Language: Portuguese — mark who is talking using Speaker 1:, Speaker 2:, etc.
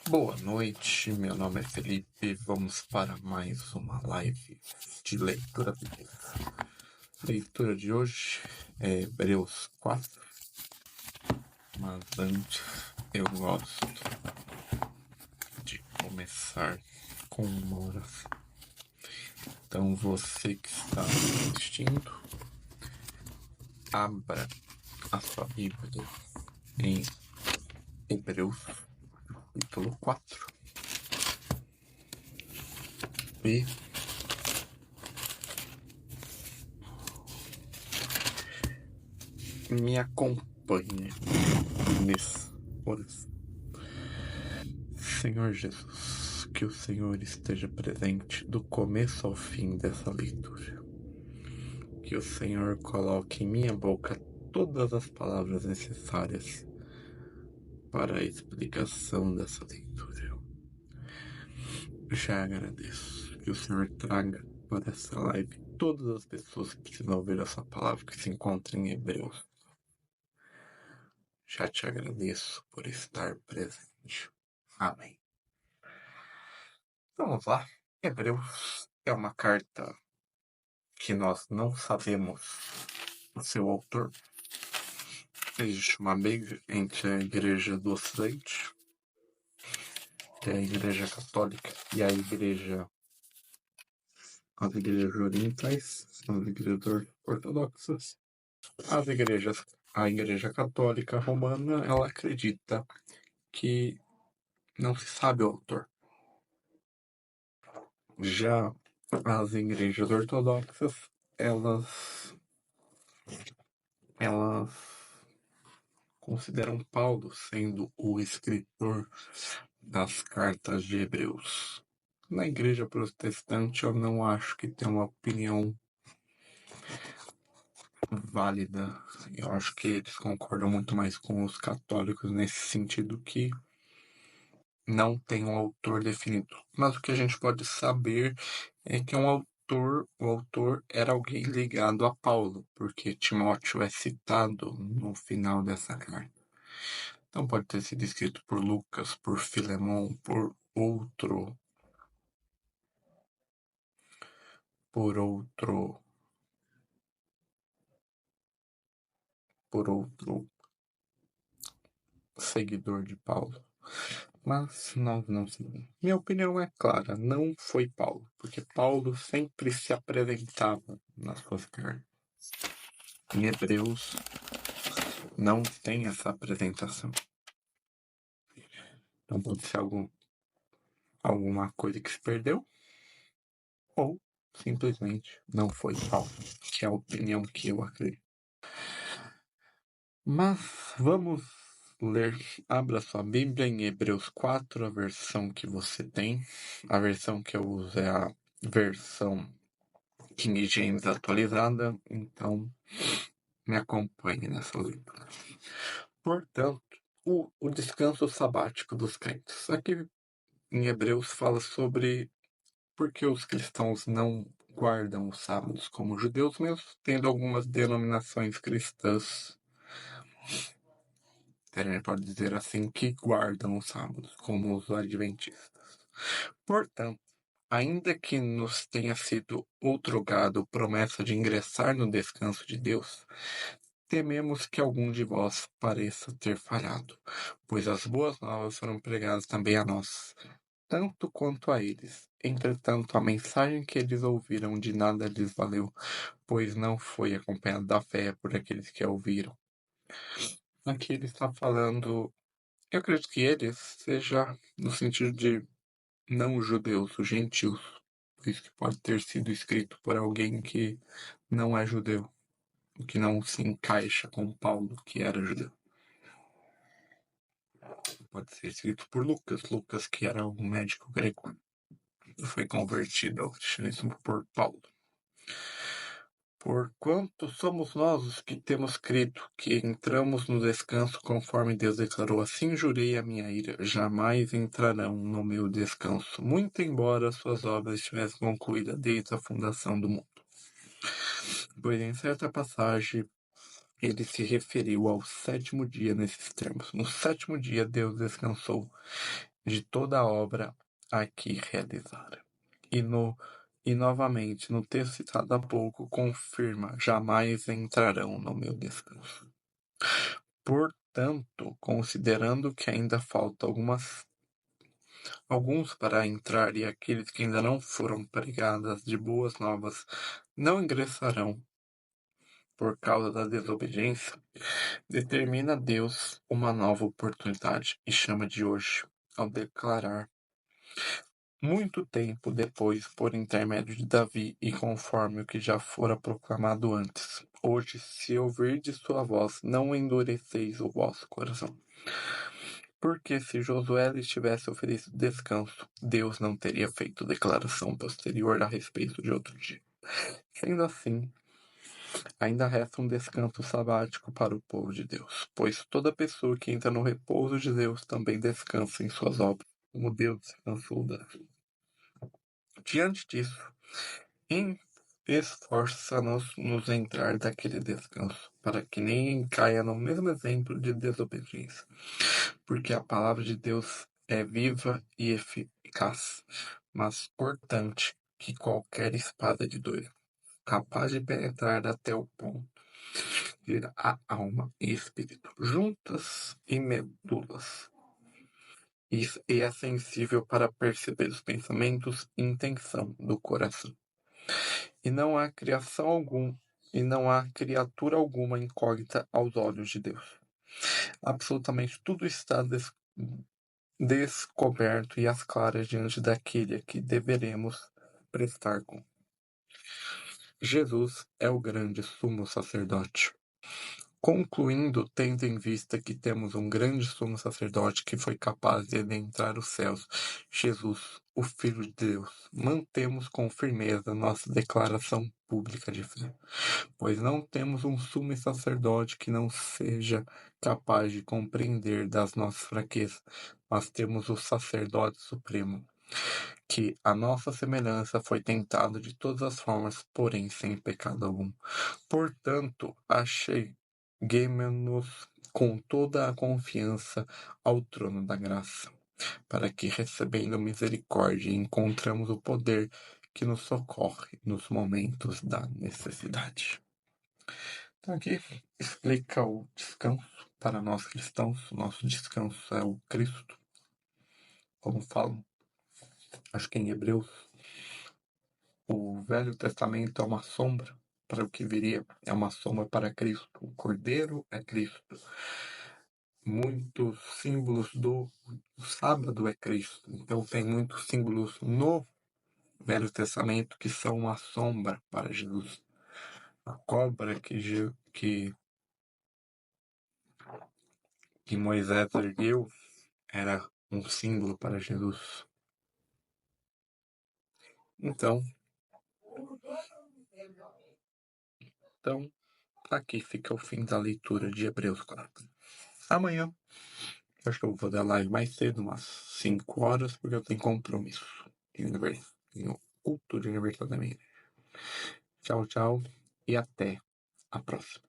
Speaker 1: Boa noite, meu nome é Felipe. Vamos para mais uma live de leitura bíblica. A leitura de hoje é Hebreus 4, mas antes eu gosto de começar com uma oração. Então você que está assistindo, abra a sua Bíblia em Hebreus capítulo 4 e me acompanhe nessa oração. Senhor Jesus, que o Senhor esteja presente do começo ao fim dessa leitura. Que o Senhor coloque em minha boca todas as palavras necessárias para a explicação dessa leitura. Já agradeço que o Senhor traga para essa live todas as pessoas que precisam ouvir essa palavra que se encontra em Hebreus. Já te agradeço por estar presente. Amém. Vamos lá. Hebreus é uma carta que nós não sabemos o seu autor. Existe uma briga entre a Igreja do Ocidente, que é a Igreja Católica, e as igrejas orientais, as igrejas ortodoxas. A Igreja Católica Romana, ela acredita que não se sabe o autor. Já as igrejas ortodoxas, elas consideram Paulo sendo o escritor das cartas de Hebreus. Na igreja protestante, eu não acho que tem uma opinião válida. Eu acho que eles concordam muito mais com os católicos nesse sentido, que não tem um autor definido. Mas o que a gente pode saber é que o autor era alguém ligado a Paulo, porque Timóteo é citado no final dessa carta. Então pode ter sido escrito por Lucas, por Filemão, por outro seguidor de Paulo. Mas nós não sabemos. Minha opinião é clara, não foi Paulo, porque Paulo sempre se apresentava nas suas cartas. Em Hebreus não tem essa apresentação. Então pode ser alguma coisa que se perdeu, ou simplesmente não foi Paulo, que é a opinião que eu acredito. Mas vamos ler. Abra sua Bíblia em Hebreus 4, a versão que você tem. A versão que eu uso é a versão King James atualizada, então me acompanhe nessa leitura. Portanto, o descanso sabático dos crentes. Aqui em Hebreus fala sobre por que os cristãos não guardam os sábados como os judeus, mesmo tendo algumas denominações cristãs, a gente pode dizer assim, que guardam os sábados, como os adventistas. Portanto, ainda que nos tenha sido outorgado promessa de ingressar no descanso de Deus, tememos que algum de vós pareça ter falhado, pois as boas novas foram pregadas também a nós, tanto quanto a eles. Entretanto, a mensagem que eles ouviram de nada lhes valeu, pois não foi acompanhada da fé por aqueles que a ouviram. Aqui ele está falando, eu acredito que eles seja no sentido de não os judeus, os gentios. Por isso que pode ter sido escrito por alguém que não é judeu, que não se encaixa com Paulo, que era judeu. Pode ser escrito por Lucas, que era um médico grego, e foi convertido ao cristianismo por Paulo. Porquanto somos nós os que temos crido que entramos no descanso conforme Deus declarou, assim jurei a minha ira, jamais entrarão no meu descanso, muito embora suas obras estivessem concluídas desde a fundação do mundo. Pois em certa passagem ele se referiu ao sétimo dia nesses termos. No sétimo dia Deus descansou de toda a obra aqui realizada. E novamente, no texto citado há pouco, confirma: jamais entrarão no meu descanso. Portanto, considerando que ainda falta alguns para entrar e aqueles que ainda não foram pregadas de boas novas não ingressarão por causa da desobediência, determina Deus uma nova oportunidade e chama de hoje, ao declarar: muito tempo depois, por intermédio de Davi, e conforme o que já fora proclamado antes: hoje, se ouvirdes sua voz, não endureceis o vosso coração. Porque se Josué lhes tivesse oferecido descanso, Deus não teria feito declaração posterior a respeito de outro dia. Sendo assim, ainda resta um descanso sabático para o povo de Deus, pois toda pessoa que entra no repouso de Deus também descansa em suas obras, como Deus descansou da vida. Diante disso, esforça-nos nos entrar daquele descanso, para que ninguém caia no mesmo exemplo de desobediência. Porque a palavra de Deus é viva e eficaz, mas cortante que qualquer espada de dois, capaz de penetrar até o ponto de a alma e espírito, juntas e medulas, e é sensível para perceber os pensamentos e intenção do coração. E não há e não há criatura alguma incógnita aos olhos de Deus. Absolutamente tudo está descoberto e às claras diante daquele a que deveremos prestar conta. Jesus é o grande sumo sacerdote. Concluindo, tendo em vista que temos um grande sumo sacerdote que foi capaz de adentrar os céus, Jesus, o Filho de Deus, mantemos com firmeza nossa declaração pública de fé, pois não temos um sumo sacerdote que não seja capaz de compreender das nossas fraquezas, mas temos o sacerdote supremo, que a nossa semelhança foi tentado de todas as formas, porém sem pecado algum. Portanto, acheguemo-nos com toda a confiança ao trono da graça, para que, recebendo misericórdia, encontramos o poder que nos socorre nos momentos da necessidade. Então aqui explica o descanso para nós cristãos. O nosso descanso é o Cristo, como falam, acho que em Hebreus. O Velho Testamento é uma sombra para o que viria, é uma sombra para Cristo. O Cordeiro é Cristo. Muitos símbolos do sábado é Cristo. Então tem muitos símbolos no Velho Testamento que são uma sombra para Jesus. A cobra que Moisés ergueu era um símbolo para Jesus. Então, aqui fica o fim da leitura de Hebreus 4. Amanhã, acho que eu vou fazer a live mais cedo, umas 5 horas, porque eu tenho compromisso. Tenho culto de aniversário da minha igreja. Tchau, tchau e até a próxima.